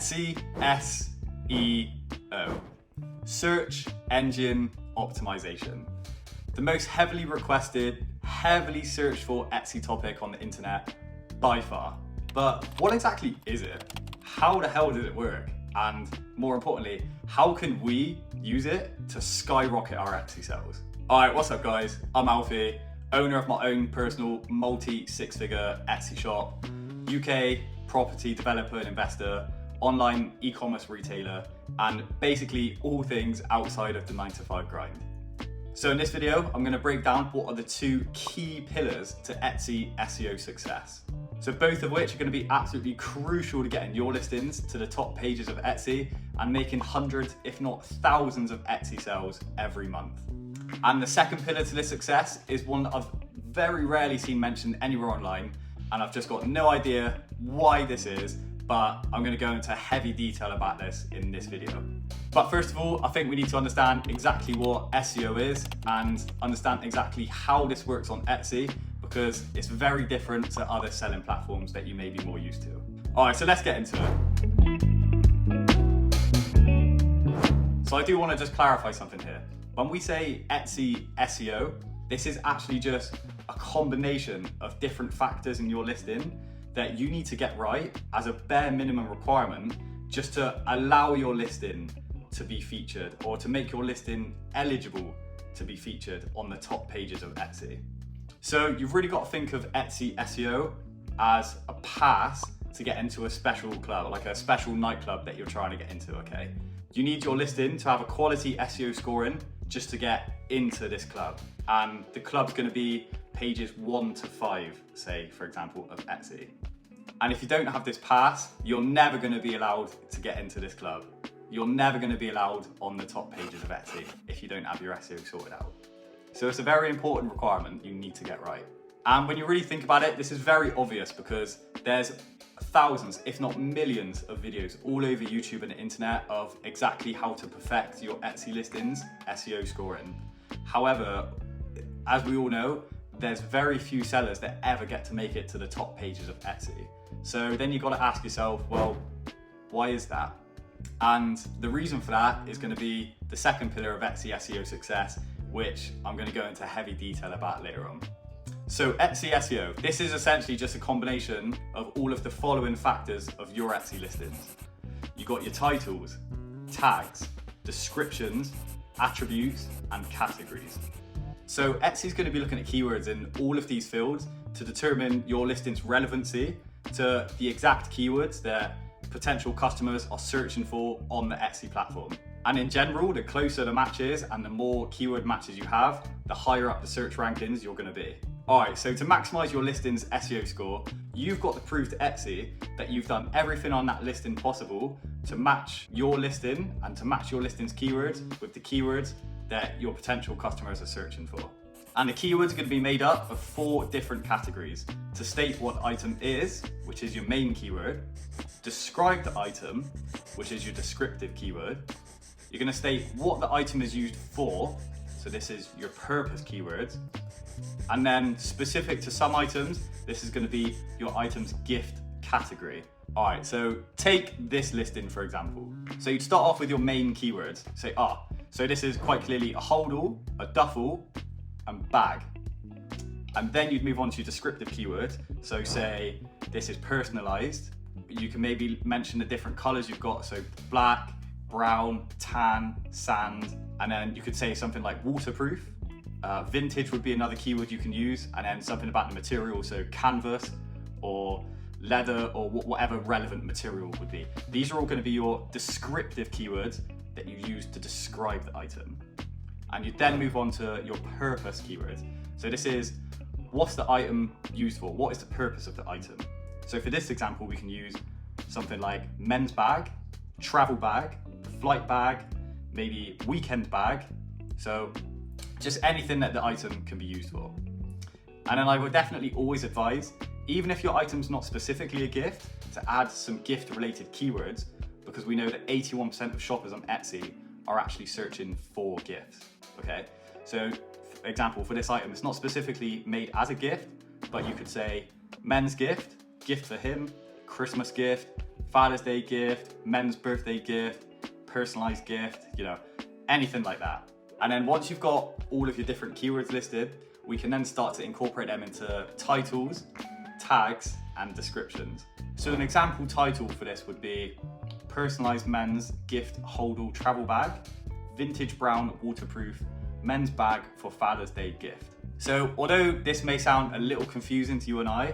Etsy SEO, Search Engine Optimization. The most heavily requested, heavily searched for Etsy topic on the internet by far. But what exactly is it? How the hell does it work? And more importantly, how can we use it to skyrocket our Etsy sales? All right, what's up guys? I'm Alfie, owner of my own personal multi-six-figure Etsy shop, UK property developer and investor, online e-commerce retailer, and basically all things outside of the 9-to-5 grind. So in this video, I'm going to break down what are the two key pillars to Etsy SEO success. So both of which are going to be absolutely crucial to getting your listings to the top pages of Etsy and making hundreds, if not thousands of Etsy sales every month. And the second pillar to this success is one that I've very rarely seen mentioned anywhere online, and I've just got no idea why this is, but I'm going to go into heavy detail about this in this video. But first of all, I think we need to understand exactly what SEO is and understand exactly how this works on Etsy, because it's very different to other selling platforms that you may be more used to. All right, so let's get into it. So I do want to just clarify something here. When we say Etsy SEO, this is actually just a combination of different factors in your listing that you need to get right as a bare minimum requirement just to allow your listing to be featured or to make your listing eligible to be featured on the top pages of Etsy. So you've really got to think of Etsy SEO as a pass to get into a special club, like a special nightclub that you're trying to get into, okay? You need your listing to have a quality SEO scoring just to get into this club. And the club's gonna be pages 1 to 5, say, for example, of Etsy. And if you don't have this pass, you're never gonna be allowed to get into this club. You're never gonna be allowed on the top pages of Etsy if you don't have your SEO sorted out. So it's a very important requirement you need to get right. And when you really think about it, this is very obvious because there's thousands, if not millions of videos all over YouTube and the internet of exactly how to perfect your Etsy listings, SEO scoring. However, as we all know, there's very few sellers that ever get to make it to the top pages of Etsy. So then you've got to ask yourself, well, why is that? And the reason for that is going to be the second pillar of Etsy SEO success, which I'm going to go into heavy detail about later on. So Etsy SEO, this is essentially just a combination of all of the following factors of your Etsy listings. You've got your titles, tags, descriptions, attributes, and categories. So Etsy's going to be looking at keywords in all of these fields to determine your listing's relevancy to the exact keywords that potential customers are searching for on the Etsy platform. And in general, the closer the matches and the more keyword matches you have, the higher up the search rankings you're going to be. All right, so to maximize your listing's SEO score, you've got to prove to Etsy that you've done everything on that listing possible to match your listing and to match your listing's keywords with the keywords that your potential customers are searching for. And the keywords are going to be made up of 4 different categories. To state what item is, which is your main keyword, describe the item, which is your descriptive keyword. You're going to state what the item is used for, so this is your purpose keywords. And then specific to some items, this is going to be your item's gift category. All right, so take this listing for example. So you'd start off with your main keywords. Say, so this is quite clearly a holdall, a duffel, and bag. And then you'd move on to your descriptive keywords. So say this is personalized. You can maybe mention the different colors you've got. So black, brown, tan, sand, and then you could say something like waterproof. Vintage would be another keyword you can use, and then something about the material, so canvas or leather or whatever relevant material would be. These are all going to be your descriptive keywords that you use to describe the item. And you then move on to your purpose keywords. So this is, what's the item used for? What is the purpose of the item? So for this example, we can use something like men's bag, travel bag, flight bag, maybe weekend bag. So just anything that the item can be used for. And then I would definitely always advise, even if your item's not specifically a gift, to add some gift related keywords, because we know that 81% of shoppers on Etsy are actually searching for gifts, okay? So for example, for this item, it's not specifically made as a gift, but you could say men's gift, gift for him, Christmas gift, Father's Day gift, men's birthday gift, personalized gift, you know, anything like that. And then once you've got all of your different keywords listed, we can then start to incorporate them into titles, tags, and descriptions. So an example title for this would be personalized men's gift holdall travel bag, vintage brown waterproof men's bag for Father's Day gift. So although this may sound a little confusing to you and I,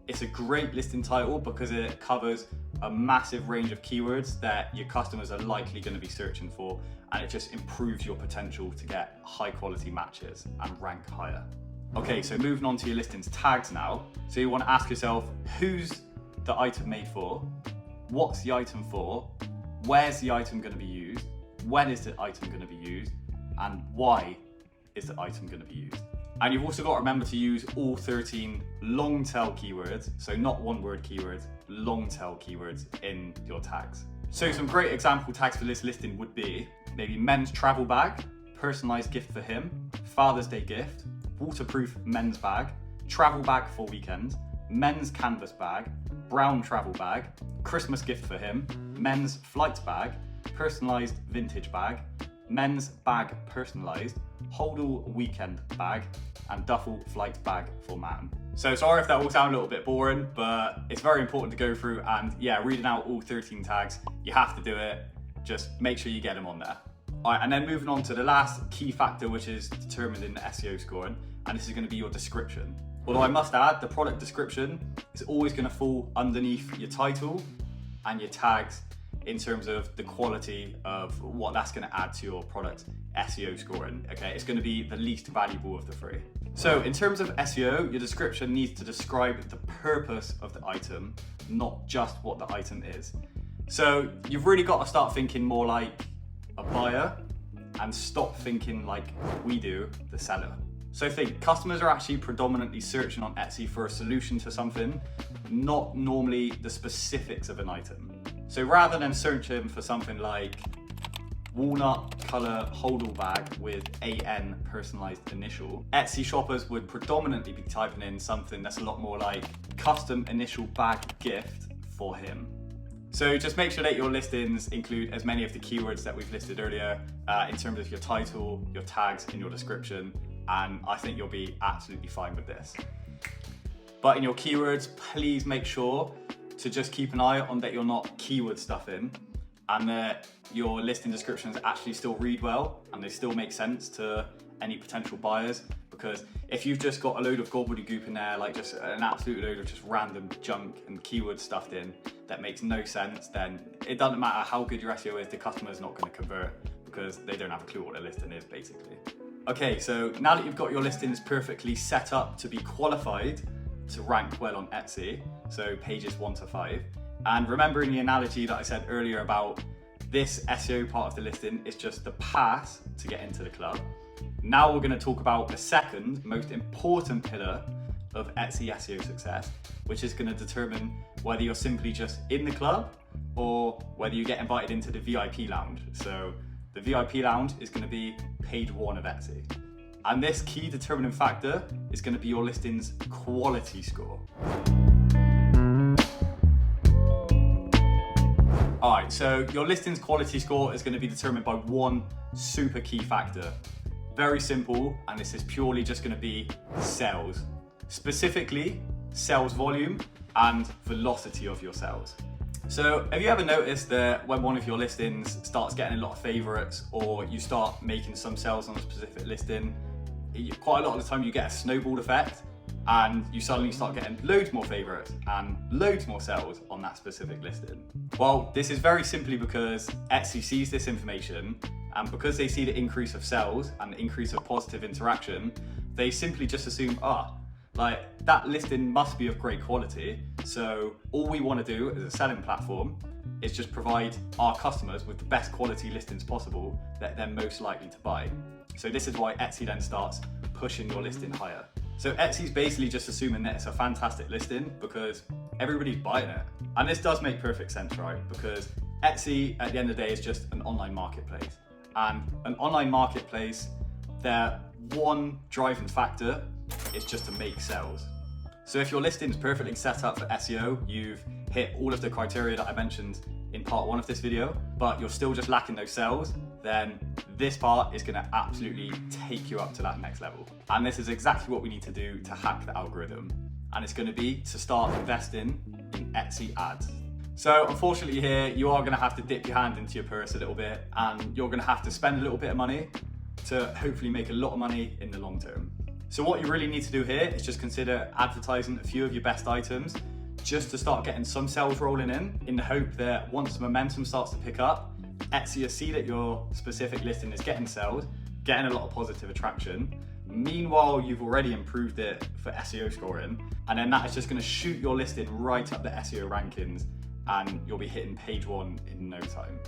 it's a great listing title because it covers a massive range of keywords that your customers are likely going to be searching for, and it just improves your potential to get high quality matches and rank higher. Okay, so moving on to your listings tags now. So you want to ask yourself, who's the item made for? What's the item for? Where's the item going to be used? When is the item going to be used? And why is the item going to be used? And you've also got to remember to use all 13 long tail keywords, so not one word keywords, long tail keywords in your tags. So some great example tags for this listing would be maybe men's travel bag, personalized gift for him, Father's Day gift, waterproof men's bag, travel bag for weekend, men's canvas bag, brown travel bag, Christmas gift for him, men's flight bag, personalized vintage bag, men's bag personalized, holdall weekend bag, and duffel flight bag for man. So sorry if that all sound a little bit boring, but it's very important to go through, and yeah, reading out all 13 tags, you have to do it. Just make sure you get them on there. All right, and then moving on to the last key factor, which is determined in the SEO scoring, and this is going to be your description. Although I must add, the product description is always going to fall underneath your title and your tags in terms of the quality of what that's going to add to your product SEO scoring. Okay, it's going to be the least valuable of the three. So in terms of SEO, your description needs to describe the purpose of the item, not just what the item is. So you've really got to start thinking more like a buyer and stop thinking like we do, the seller. So think, customers are actually predominantly searching on Etsy for a solution to something, not normally the specifics of an item. So rather than searching for something like walnut color holdall bag with AN personalized initial, Etsy shoppers would predominantly be typing in something that's a lot more like custom initial bag gift for him. So just make sure that your listings include as many of the keywords that we've listed earlier in terms of your title, your tags, and your description, and I think you'll be absolutely fine with this. But in your keywords, please make sure to just keep an eye on that you're not keyword stuffing and that your listing descriptions actually still read well and they still make sense to any potential buyers. Because if you've just got a load of gobbledygook in there, like just an absolute load of just random junk and keyword stuffed in that makes no sense, then it doesn't matter how good your SEO is, the customer's not going to convert because they don't have a clue what a listing is, basically. Okay, so now that you've got your listings perfectly set up to be qualified to rank well on Etsy, so pages 1 to 5, and remembering the analogy that I said earlier about this SEO part of the listing is just the pass to get into the club. Now we're going to talk about the second most important pillar of Etsy SEO success, which is going to determine whether you're simply just in the club or whether you get invited into the VIP lounge. So the VIP lounge is going to be page 1 of Etsy. And this key determining factor is going to be your listing's quality score. All right, so your listing's quality score is going to be determined by one super key factor. Very simple, and this is purely just going to be sales. Specifically, sales volume and velocity of your sales. So have you ever noticed that when one of your listings starts getting a lot of favorites, or you start making some sales on a specific listing, quite a lot of the time you get a snowball effect and you suddenly start getting loads more favorites and loads more sales on that specific listing? Well, this is very simply because Etsy sees this information, and because they see the increase of sales and the increase of positive interaction, they simply just assume, like that listing must be of great quality. So all we want to do as a selling platform is just provide our customers with the best quality listings possible that they're most likely to buy. So this is why Etsy then starts pushing your listing higher. So Etsy's basically just assuming that it's a fantastic listing because everybody's buying it. And this does make perfect sense, right? Because Etsy at the end of the day is just an online marketplace. And an online marketplace, their one driving factor is just to make sales. So if your listing is perfectly set up for SEO, you've hit all of the criteria that I mentioned in part 1 of this video, but you're still just lacking those sales, then this part is gonna absolutely take you up to that next level. And this is exactly what we need to do to hack the algorithm. And it's gonna be to start investing in Etsy ads. So unfortunately here, you are gonna have to dip your hand into your purse a little bit, and you're gonna have to spend a little bit of money to hopefully make a lot of money in the long term. So what you really need to do here is just consider advertising a few of your best items just to start getting some sales rolling in the hope that once the momentum starts to pick up, Etsy will see that your specific listing is getting sales, getting a lot of positive attraction. Meanwhile, you've already improved it for SEO scoring, and then that is just gonna shoot your listing right up the SEO rankings, and you'll be hitting page 1 in no time.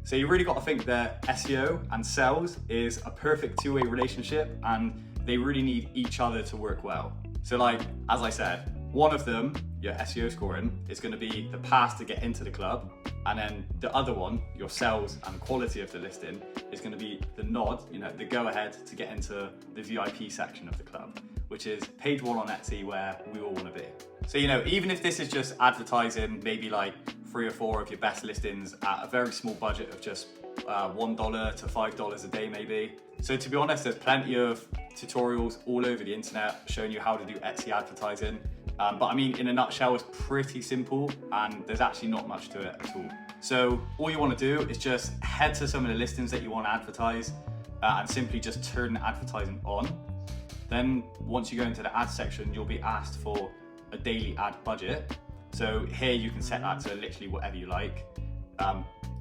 So you really got to think that SEO and sales is a perfect two-way relationship, and they really need each other to work well. So like, as I said, one of them, your SEO scoring, is going to be the pass to get into the club, and then the other one, your sales and quality of the listing, is going to be the nod, the go-ahead to get into the VIP section of the club, which is page 1 on Etsy, where we all want to be. So even if this is just advertising maybe like 3 or 4 of your best listings at a very small budget of just $1 to $5 a day maybe. So to be honest, there's plenty of tutorials all over the internet showing you how to do Etsy advertising. But I mean, in a nutshell, it's pretty simple, and there's actually not much to it at all. So all you want to do is just head to some of the listings that you want to advertise and simply just turn the advertising on. Then once you go into the ad section, you'll be asked for a daily ad budget. So here you can set that to literally whatever you like.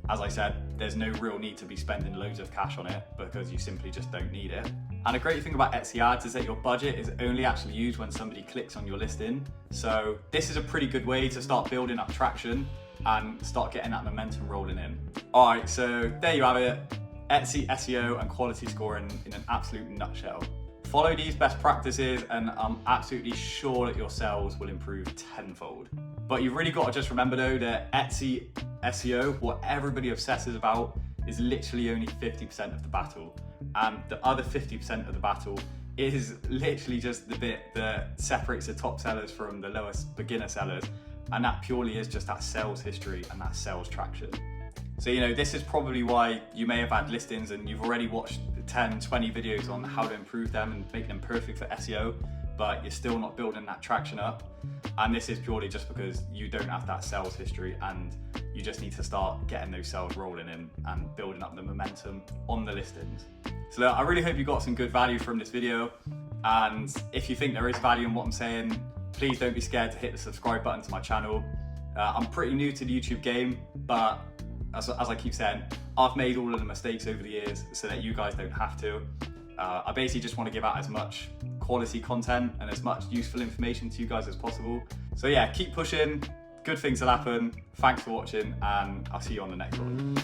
As I said, there's no real need to be spending loads of cash on it because you simply just don't need it. And a great thing about Etsy ads is that your budget is only actually used when somebody clicks on your listing. So this is a pretty good way to start building up traction and start getting that momentum rolling in. All right, so there you have it. Etsy SEO and quality scoring in an absolute nutshell. Follow these best practices and I'm absolutely sure that your sales will improve tenfold. But you've really got to just remember though that Etsy SEO, what everybody obsesses about, is literally only 50% of the battle. And the other 50% of the battle is literally just the bit that separates the top sellers from the lowest beginner sellers. And that purely is just that sales history and that sales traction. So this is probably why you may have had listings and you've already watched 10, 20 videos on how to improve them and make them perfect for SEO, but you're still not building that traction up. And this is purely just because you don't have that sales history, and you just need to start getting those sales rolling in and building up the momentum on the listings. So look, I really hope you got some good value from this video. And if you think there is value in what I'm saying, please don't be scared to hit the subscribe button to my channel. I'm pretty new to the YouTube game, but as I keep saying, I've made all of the mistakes over the years so that you guys don't have to. I basically just want to give out as much quality content and as much useful information to you guys as possible. So yeah, keep pushing, good things will happen. Thanks for watching, and I'll see you on the next one.